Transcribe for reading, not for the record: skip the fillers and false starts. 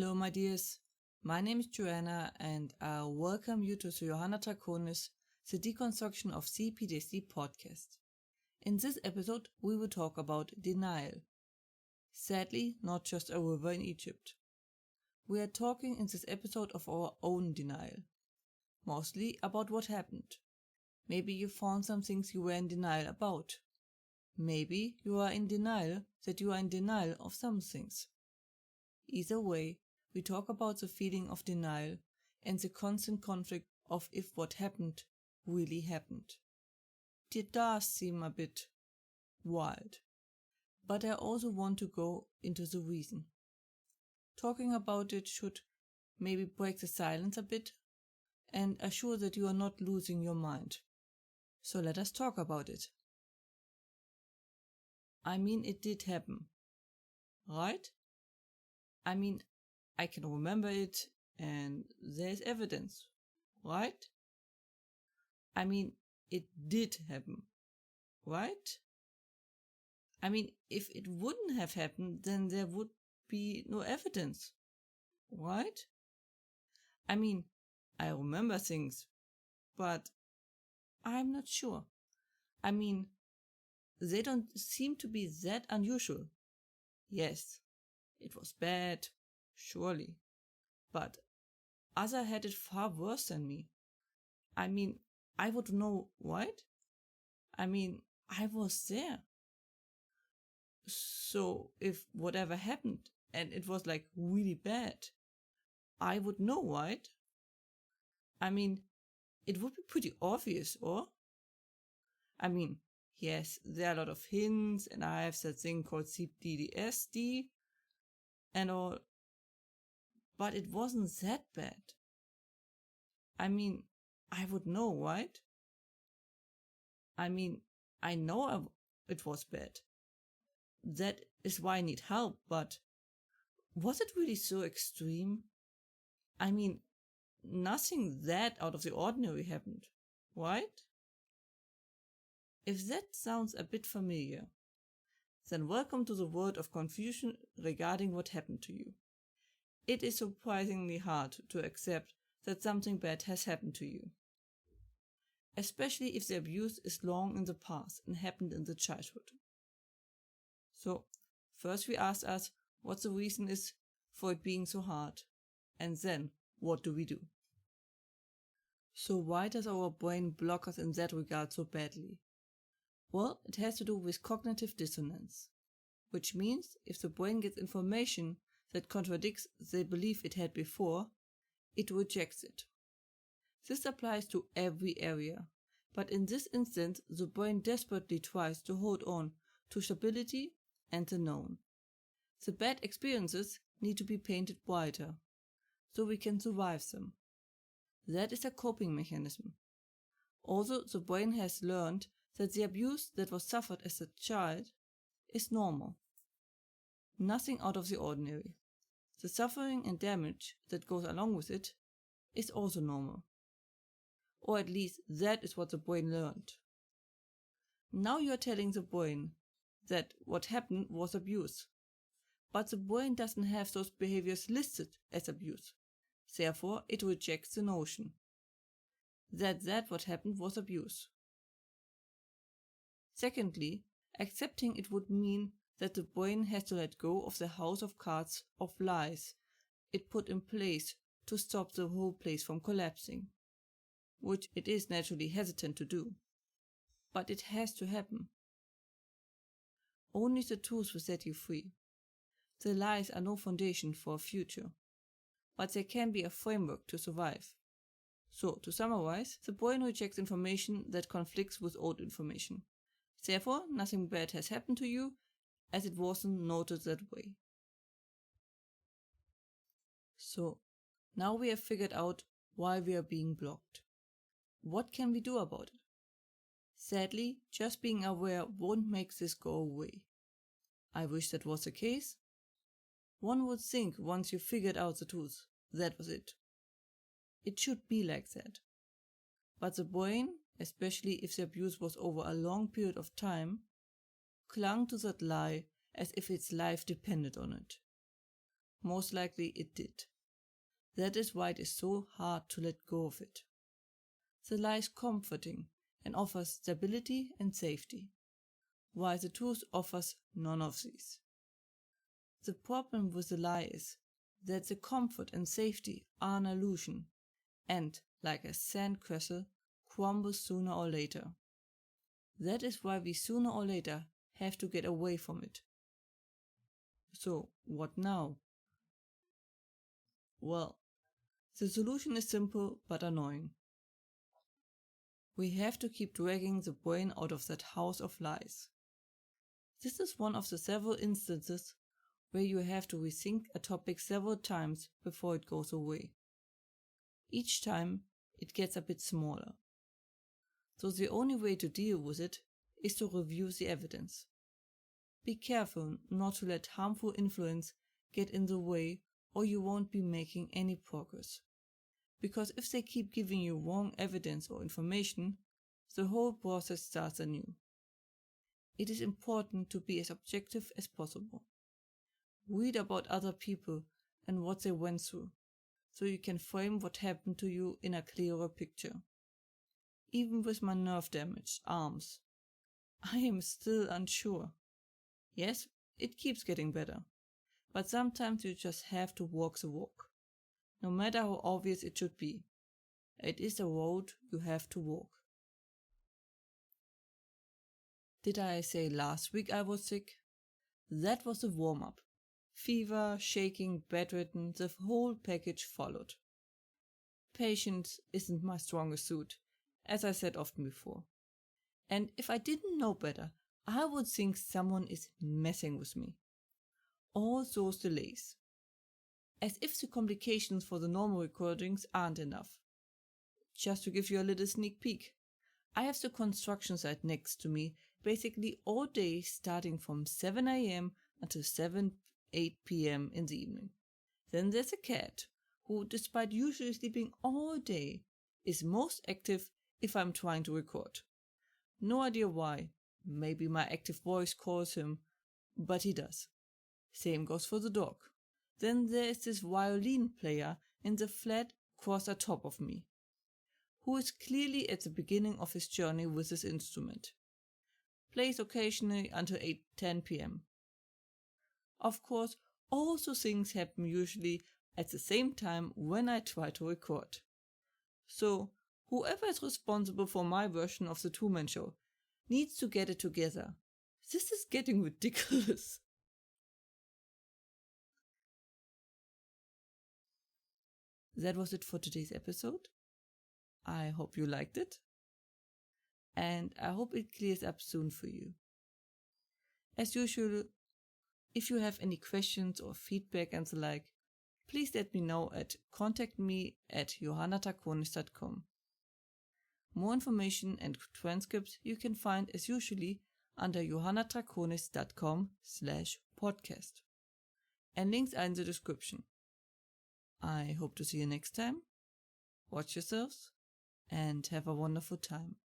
Hello my dears, my name is Joanna and I welcome you to Johanna Draconis, the Deconstruction of C-PTSD podcast. In this episode we will talk about denial. Sadly, not just a river in Egypt. We are talking in this episode of our own denial. Mostly about what happened. Maybe you found some things you were in denial about. Maybe you are in denial that you are in denial of some things. Either way, we talk about the feeling of denial and the constant conflict of if what happened really happened. It does seem a bit wild, but I also want to go into the reason. Talking about it should maybe break the silence a bit and assure that you are not losing your mind. So let us talk about it. I mean, it did happen, right? I mean, I can remember it and there's evidence, right? I mean, it did happen, right? I mean, if it wouldn't have happened, then there would be no evidence, right? I mean, I remember things, but I'm not sure. I mean, they don't seem to be that unusual. Yes, it was bad, surely, but others had it far worse than me. I mean, I would know, right? I mean, I was there. So if whatever happened and it was like really bad, I would know, right? I mean, it would be pretty obvious, or? I mean, yes, there are a lot of hints and I have that thing called C-PTSD and all, but it wasn't that bad. I mean, I would know, right? I mean, I know it was bad. That is why I need help, but was it really so extreme? I mean, nothing that out of the ordinary happened, right? If that sounds a bit familiar, then welcome to the world of confusion regarding what happened to you. It is surprisingly hard to accept that something bad has happened to you, especially if the abuse is long in the past and happened in the childhood. So, first we ask us what the reason is for it being so hard, and then what do we do? So why does our brain block us in that regard so badly? Well, it has to do with cognitive dissonance, which means if the brain gets information that contradicts the belief it had before, it rejects it. This applies to every area, but in this instance the brain desperately tries to hold on to stability and the known. The bad experiences need to be painted brighter, so we can survive them. That is a coping mechanism. Also, the brain has learned that the abuse that was suffered as a child is normal. Nothing out of the ordinary. The suffering and damage that goes along with it is also normal. Or at least that is what the brain learned. Now you are telling the brain that what happened was abuse. But the brain doesn't have those behaviors listed as abuse. Therefore, it rejects the notion that what happened was abuse. Secondly, accepting it would mean that the brain has to let go of the house of cards of lies it put in place to stop the whole place from collapsing, which it is naturally hesitant to do. But it has to happen. Only the truth will set you free. The lies are no foundation for a future, but they can be a framework to survive. So, to summarize, the brain rejects information that conflicts with old information. Therefore, nothing bad has happened to you, as it wasn't noted that way. So, now we have figured out why we are being blocked. What can we do about it? Sadly, just being aware won't make this go away. I wish that was the case. One would think once you figured out the truth, that was it. It should be like that. But the brain, especially if the abuse was over a long period of time, clung to that lie as if its life depended on it. most likely it did. That is why it is so hard to let go of it. The lie is comforting and offers stability and safety, while the truth offers none of these. The problem with the lie is that the comfort and safety are an illusion and, like a sandcastle, crumble sooner or later. That is why we sooner or later have to get away from it. So, what now? Well, the solution is simple but annoying. We have to keep dragging the brain out of that house of lies. This is one of the several instances where you have to rethink a topic several times before it goes away. Each time, it gets a bit smaller. So the only way to deal with it is to review the evidence. Be careful not to let harmful influence get in the way, or you won't be making any progress. Because if they keep giving you wrong evidence or information, the whole process starts anew. It is important to be as objective as possible. Read about other people and what they went through, so you can frame what happened to you in a clearer picture. Even with my nerve-damaged arms, I am still unsure. Yes, it keeps getting better, but sometimes you just have to walk the walk. No matter how obvious it should be, it is a road you have to walk. Did I say last week I was sick? That was the warm-up. Fever, shaking, bedridden, the whole package followed. Patience isn't my strongest suit, as I said often before. And if I didn't know better, I would think someone is messing with me. All those delays. As if the complications for the normal recordings aren't enough. Just to give you a little sneak peek, I have the construction site next to me basically all day starting from 7 a.m. until 8 p.m. in the evening. Then there's a cat who, despite usually sleeping all day, is most active if I'm trying to record. No idea why. Maybe my active voice calls him, but he does. Same goes for the dog. Then there is this violin player in the flat across the top of me, who is clearly at the beginning of his journey with his instrument. Plays occasionally until 8-10 p.m. Of course, also things happen usually at the same time when I try to record. So, whoever is responsible for my version of the two-man show needs to get it together. This is getting ridiculous. That was it for today's episode. I hope you liked it. And I hope it clears up soon for you. As usual, if you have any questions or feedback and the like, please let me know at contactme@johannatrakonis.com. More information and transcripts you can find as usually under johannatrakonis.com/podcast. And links are in the description. I hope to see you next time. Watch yourselves and have a wonderful time.